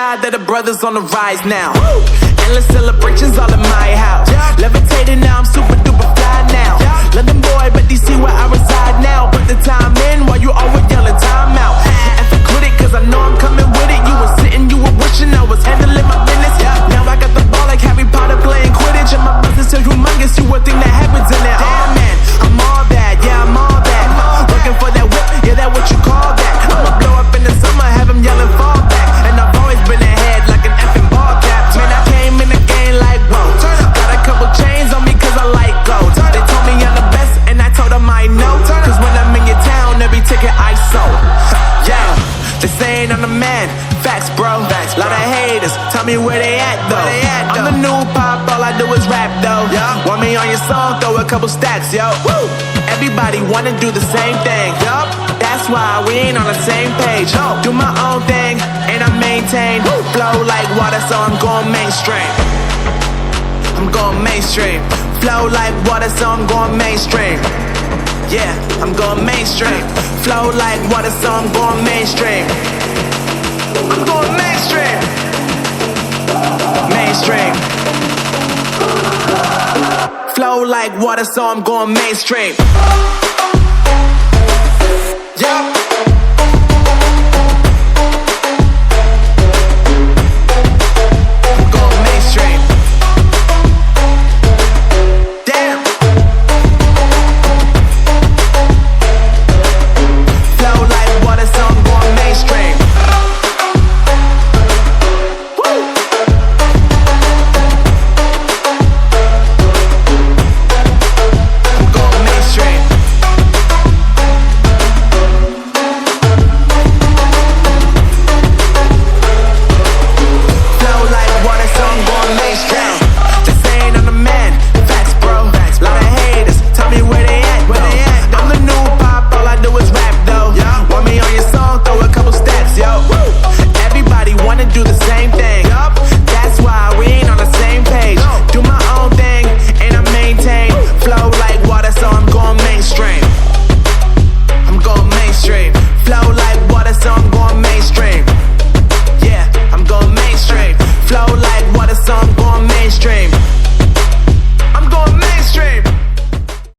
God that the brothers on the rise now. Endless celebrations all in my house. Levitating now, I'm super duper fly now. London boy, but DC where I reside now. Put the time in while you always yelling time out. And quit it, cause I know I'm coming with it. You were sitting, you were wishing I was handling my business. Now I got the ball like Harry Potter playing Quidditch. And my business is humongous, you would think that happens in there. Oh man, I'm all that, yeah, I'm all that. Looking for that whip, yeah, that what you call that. I'ma blow up in the summer, have him yelling fall back. And I've always been ahead like an effing ball cap. Man, I came in the game like, whoa. Got a couple chains on me cause I like gold. They told me I'm the best and I told them I know. Cause when I'm in your town, every ticket I sold. Yeah, they saying I'm the man. Facts, bro. Lot of haters, tell me where they at though. I'm the new pop, all I do is rap though. Want me on your song, throw a couple stacks, yo. Woo! Everybody wanna do the same thing. That's why we ain't on the same page. Do my own thing and I maintain. Flow like water, so I'm going mainstream. I'm going mainstream. Flow like water, so I'm going mainstream. Yeah, I'm going mainstream. Flow like water, so I'm going mainstream. I'm going mainstream. Mainstream. Flow like water, so I'm going mainstream. Yeah.